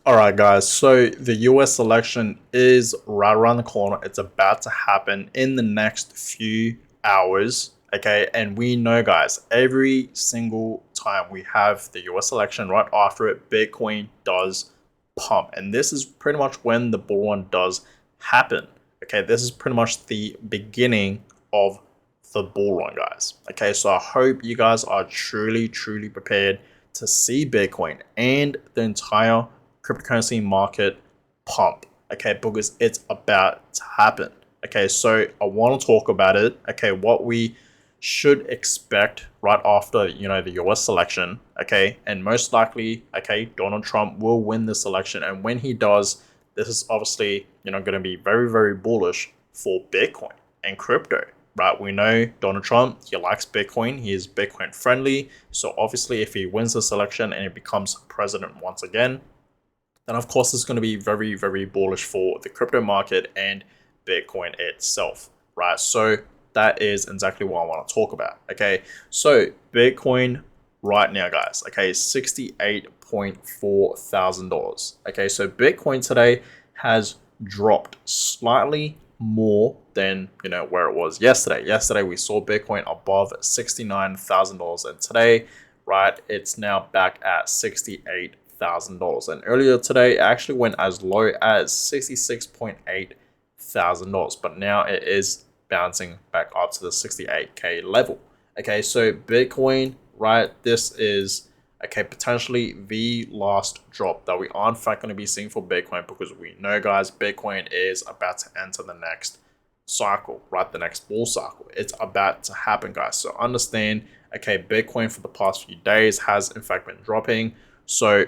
All right, guys. So the US election is right around the corner. It's about to happen in the next few hours. Okay. And we know, guys, every single time we have the US election, right after it, Bitcoin does pump. And this is pretty much when the bull run does happen. Okay. This is pretty much the beginning of the bull run, guys. Okay. So I hope you guys are truly, truly prepared to see Bitcoin and the entire cryptocurrency market pump. Okay, because it's about to happen. Okay, so I want to talk about it. Okay, what we should expect right after the US election. Okay, and most likely, okay, Donald Trump will win this election, and when he does, this is obviously going to be very, very bullish for Bitcoin and crypto. Right, we know Donald Trump, he likes Bitcoin, he is Bitcoin friendly. So obviously, if he wins this election and he becomes president once again, then of course it's going to be very, very bullish for the crypto market and Bitcoin itself, right? So that is exactly what I want to talk about. Okay, so Bitcoin right now, guys, okay, $68,400. Okay, so Bitcoin today has dropped slightly more than where it was yesterday. Yesterday we saw Bitcoin above $69,000, and today, right, it's now back at $68,000. And earlier today, it actually went as low as $66,800, but now it is bouncing back up to the 68K level. Okay, so Bitcoin, right, this is potentially the last drop that we are in fact going to be seeing for Bitcoin, because we know, guys, Bitcoin is about to enter the next cycle, right? The next bull cycle. It's about to happen, guys. So understand, okay, Bitcoin for the past few days has in fact been dropping. So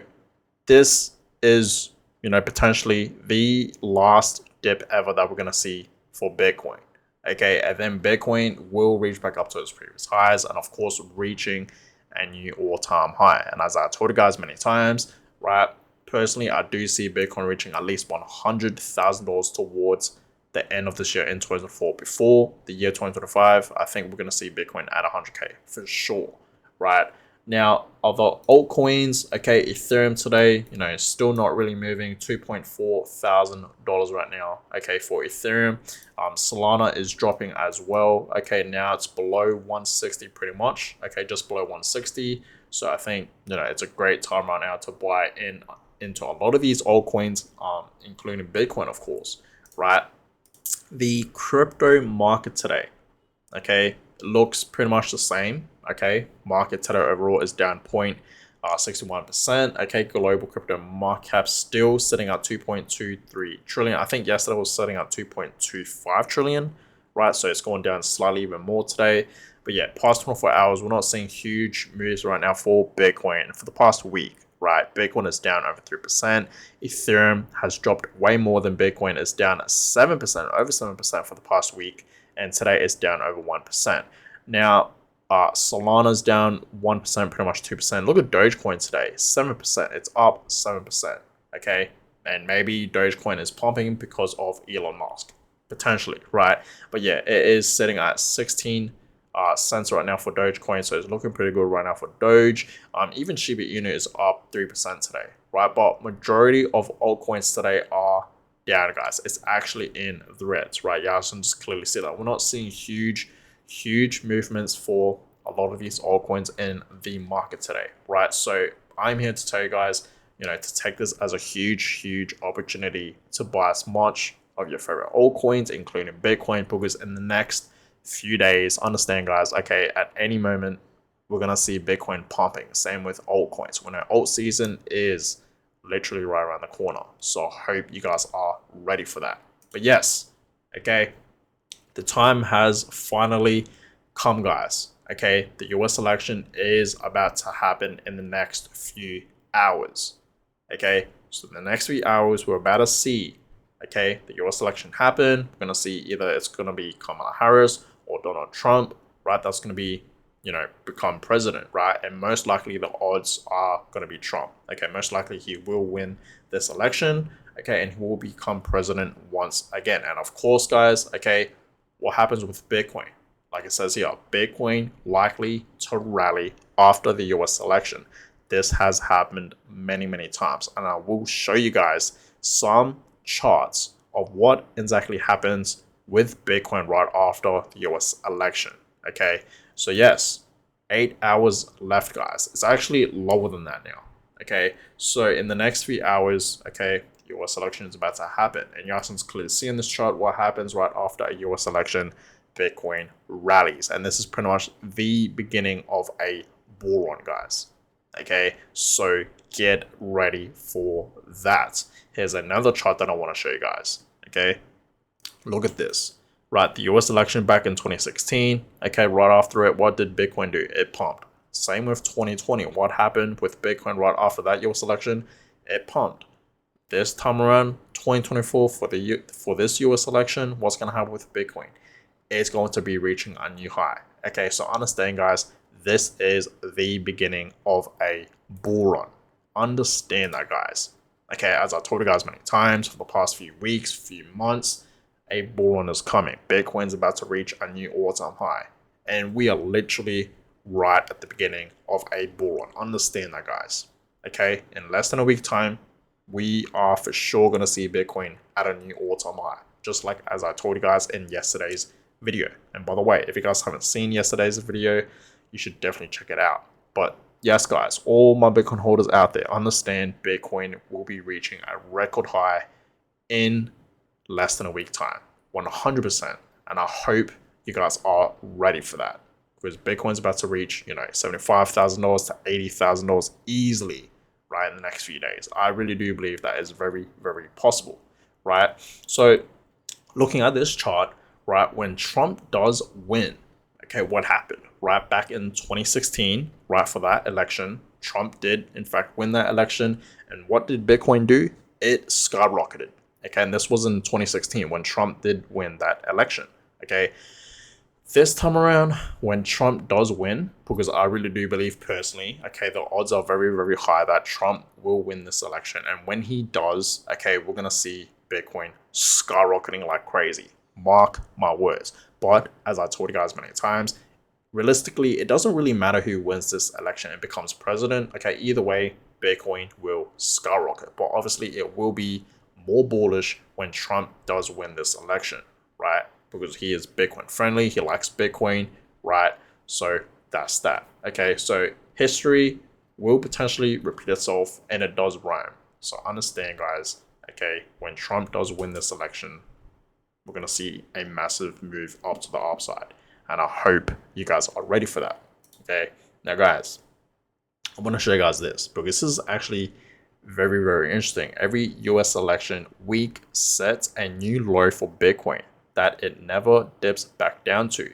this is, potentially the last dip ever that we're going to see for Bitcoin. Okay, and then Bitcoin will reach back up to its previous highs, and of course, reaching a new all-time high. And as I told you guys many times, right, personally, I do see Bitcoin reaching at least $100,000 towards the end of this year in 2024. Before the year 2025, I think we're going to see Bitcoin at 100K for sure, right? Now, other altcoins, okay, Ethereum today, is still not really moving. $2,400 right now, okay, for Ethereum. Solana is dropping as well. Okay, now it's below 160 pretty much. Okay, just below 160. So I think it's a great time right now to buy into a lot of these altcoins, including Bitcoin, of course, right? The crypto market today, okay, looks pretty much the same. Okay, market today overall is down 0.61%. Okay, global crypto market cap still sitting at 2.23 trillion. I think yesterday was sitting at 2.25 trillion, right? So it's going down slightly even more today. But yeah, past 24 hours, we're not seeing huge moves right now for Bitcoin. For the past week, right, Bitcoin is down over 3%. Ethereum has dropped way more than Bitcoin. It's down 7%, over 7% for the past week, and today it's down over 1%. Now, Solana's down 1%, pretty much 2%. Look at Dogecoin today, 7%. It's up 7%. Okay, and maybe Dogecoin is pumping because of Elon Musk, potentially, right? But yeah, it is sitting at 16 cents right now for Dogecoin, so it's looking pretty good right now for Doge. Even Shiba Inu is up 3% today, right? But majority of altcoins today are down, guys. It's actually in the reds, right? Yeah, I can just clearly see that. We're not seeing huge movements for a lot of these altcoins in the market today, right? So I'm here to tell you guys, to take this as a huge opportunity to buy as much of your favorite altcoins, including Bitcoin, because in the next few days, understand, guys, okay, at any moment we're gonna see Bitcoin pumping. Same with altcoins. When our alt season is literally right around the corner. So I hope you guys are ready for that. But yes, okay, the time has finally come, guys. Okay, the US election is about to happen in the next few hours. Okay, so in the next few hours, we're about to see, okay, the US election happen. We're going to see either it's going to be Kamala Harris or Donald Trump, right? That's going to be, become president, right? And most likely the odds are going to be Trump. Okay, most likely he will win this election. Okay, and he will become president once again. And of course, guys, okay, what happens with Bitcoin? Like it says here, Bitcoin likely to rally after the US election. this has happened many times, and I will show you guys some charts of what exactly happens with Bitcoin right after the US election. Okay, so yes, 8 hours left, guys. It's actually lower than that now. Okay, so in the next few hours, okay, US election is about to happen, and you guys can clearly see in this chart what happens right after a US election. Bitcoin rallies, and this is pretty much the beginning of a bull run, guys. Okay, so get ready for that. Here's another chart that I want to show you guys. Okay, look at this. Right, the US election back in 2016. Okay, right after it, what did Bitcoin do? It pumped. Same with 2020. What happened with Bitcoin right after that US election? It pumped. This time around, 2024, for this US election, what's gonna happen with Bitcoin? It's going to be reaching a new high. Okay, so understand, guys, this is the beginning of a bull run. Understand that, guys. Okay, as I told you guys many times for the past few weeks, few months, a bull run is coming. Bitcoin's about to reach a new all-time high, and we are literally right at the beginning of a bull run. Understand that, guys. Okay, in less than a week time, we are for sure going to see Bitcoin at a new all-time high, just like as I told you guys in yesterday's video. And by the way, if you guys haven't seen yesterday's video, you should definitely check it out. But yes, guys, all my Bitcoin holders out there, understand Bitcoin will be reaching a record high in less than a week time, 100%. And I hope you guys are ready for that, because Bitcoin's about to reach, $75,000 to $80,000 easily, right, in the next few days. I really do believe that is very possible, right? So looking at this chart, right, when Trump does win, okay, what happened? Right back in 2016, right, for that election, Trump did in fact win that election. And what did Bitcoin do? It skyrocketed. Okay, and this was in 2016 when Trump did win that election. Okay, this time around, when Trump does win, because I really do believe personally, okay, the odds are very high that Trump will win this election. And when he does, okay, we're going to see Bitcoin skyrocketing like crazy. Mark my words. But as I told you guys many times, realistically, it doesn't really matter who wins this election and becomes president. Okay, either way, Bitcoin will skyrocket. But obviously, it will be more bullish when Trump does win this election, right? Because he is Bitcoin friendly, he likes Bitcoin, right? So that's that. Okay, so history will potentially repeat itself, and it does rhyme. So understand, guys, okay, when Trump does win this election, we're going to see a massive move up to the upside. And I hope you guys are ready for that. Okay, now, guys, I want to show you guys this, because this is actually very interesting. Every US election week sets a new low for Bitcoin that it never dips back down to.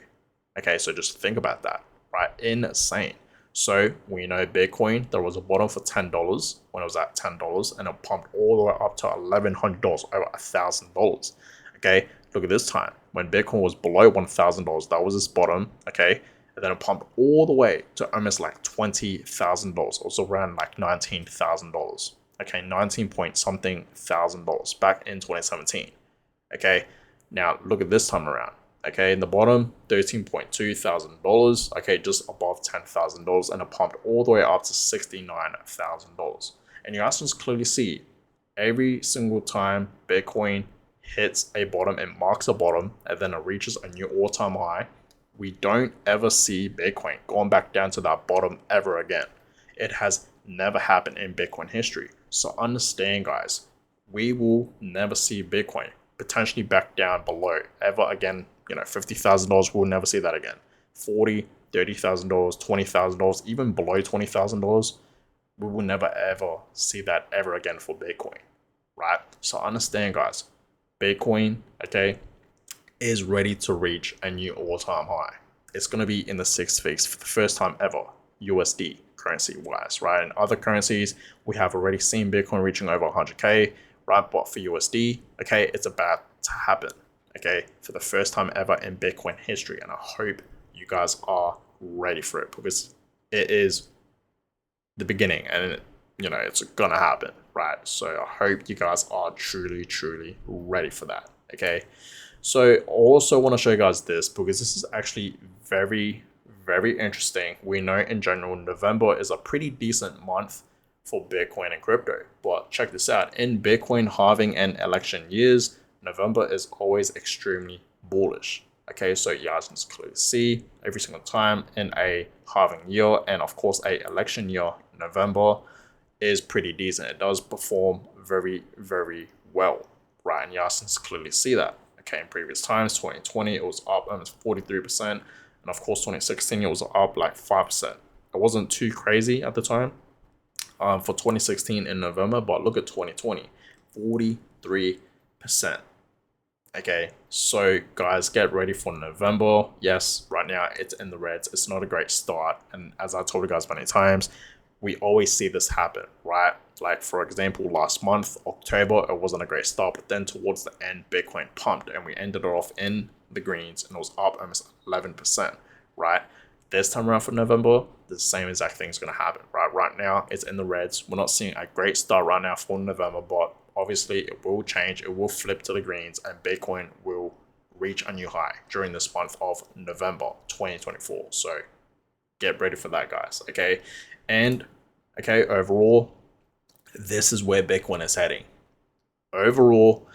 Okay, so just think about that, right? Insane. So we know Bitcoin, there was a bottom for $10 when it was at $10, and it pumped all the way up to $1,100, over $1,000. Okay, look at this time when Bitcoin was below $1,000. That was its bottom. Okay, and then it pumped all the way to almost like $20,000, also around like $19,000. Okay, 19 point something thousand dollars back in 2017. Okay, now look at this time around. Okay, in the bottom, $13,200. Okay, just above $10,000, and it pumped all the way up to $69,000. And you guys can clearly see every single time Bitcoin hits a bottom, it marks a bottom, and then it reaches a new all-time high, we don't ever see Bitcoin going back down to that bottom ever again. It has never happened in Bitcoin history. So understand, guys, we will never see Bitcoin potentially back down below ever again. $50,000, we'll never see that again. $40,000, $30,000, $20,000, even below $20,000, we will never ever see that ever again for Bitcoin, right? So understand, guys, Bitcoin, okay, is ready to reach a new all-time high. It's going to be in the six figures for the first time ever, USD currency wise, right? And other currencies, we have already seen Bitcoin reaching over 100K, right? But for USD, okay, it's about to happen, okay, for the first time ever in Bitcoin history. And I hope you guys are ready for it, because it is the beginning, and it's gonna happen, right? So I hope you guys are truly ready for that. Okay, so I also want to show you guys this, because this is actually very very interesting. We know in general November is a pretty decent month for Bitcoin and crypto, but check this out. In Bitcoin halving and election years, November is always extremely bullish. Okay, so you guys can clearly see every single time in a halving year and of course a election year, November is pretty decent. It does perform very, very well, right? And you guys can clearly see that. Okay, in previous times, 2020, it was up almost 43%. And of course, 2016, it was up like 5%. It wasn't too crazy at the time for 2016 in November, but look at 2020, 43%. Okay, so guys, get ready for November. Yes, right now it's in the reds. It's not a great start. And as I told you guys many times, we always see this happen, right? Like for example, last month, October, it wasn't a great start, but then towards the end, Bitcoin pumped and we ended off in the greens and it was up almost 11%, right? This time around for November, the same exact thing is going to happen, right? Right now, it's in the reds. We're not seeing a great start right now for November, but obviously it will change. It will flip to the greens and Bitcoin will reach a new high during this month of November 2024. So get ready for that, guys, okay? And okay, overall, this is where Bitcoin is heading. Overall,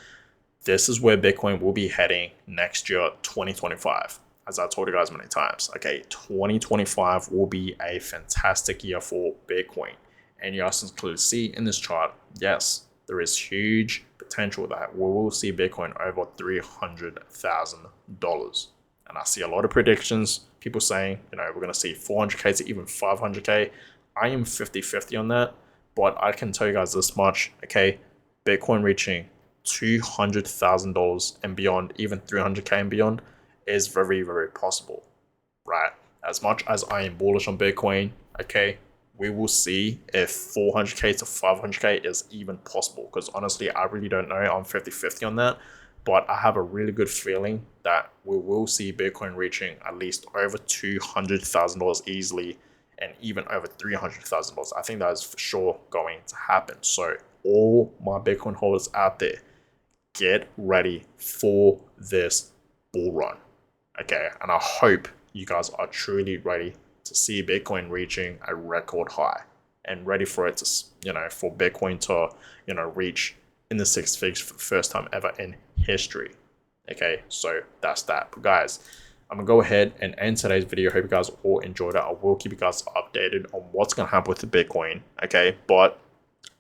this is where Bitcoin will be heading next year, 2025. As I told you guys many times, okay, 2025 will be a fantastic year for Bitcoin. And you guys can clearly see in this chart, yes, there is huge potential that we will see Bitcoin over $300,000. And I see a lot of predictions, people saying, you know, we're going to see 400K to even 500K. I am 50-50 on that, but I can tell you guys this much, okay, Bitcoin reaching $200,000 and beyond, even 300K and beyond, is very, very possible, right? As much as I am bullish on Bitcoin, okay, we will see if 400K to 500K is even possible, because honestly, I really don't know. I'm 50-50 on that, but I have a really good feeling that we will see Bitcoin reaching at least over $200,000 easily, and even over $300,000. I think that is for sure going to happen. So all my Bitcoin holders out there, get ready for this bull run. Okay, and I hope you guys are truly ready to see Bitcoin reaching a record high and ready for it to, you know, for Bitcoin to, you know, reach in the six figures for the first time ever in history. Okay, so that's that. But guys, I'm gonna go ahead and end today's video. Hope you guys all enjoyed it. I will keep you guys updated on what's gonna happen with the Bitcoin. Okay, but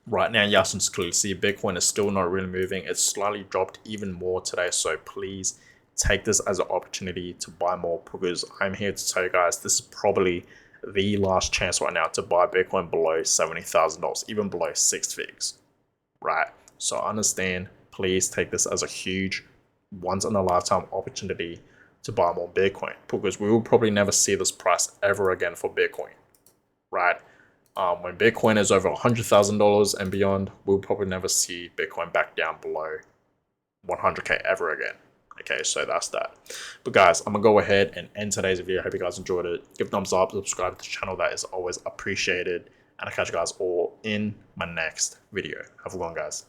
right now, you guys can clearly see Bitcoin is still not really moving. It's slightly dropped even more today. So please take this as an opportunity to buy more, because I'm here to tell you guys this is probably the last chance right now to buy Bitcoin below $70,000, even below six figures, right? So understand, please take this as a huge once in a lifetime opportunity to buy more Bitcoin, because we will probably never see this price ever again for Bitcoin, right? When Bitcoin is over $100,000 and beyond, we'll probably never see Bitcoin back down below 100K ever again. Okay, so that's that. But guys, I'm gonna go ahead and end today's video. Hope you guys enjoyed it. Give a thumbs up, subscribe to the channel. That is always appreciated. And I'll catch you guys all in my next video. Have a good one, guys.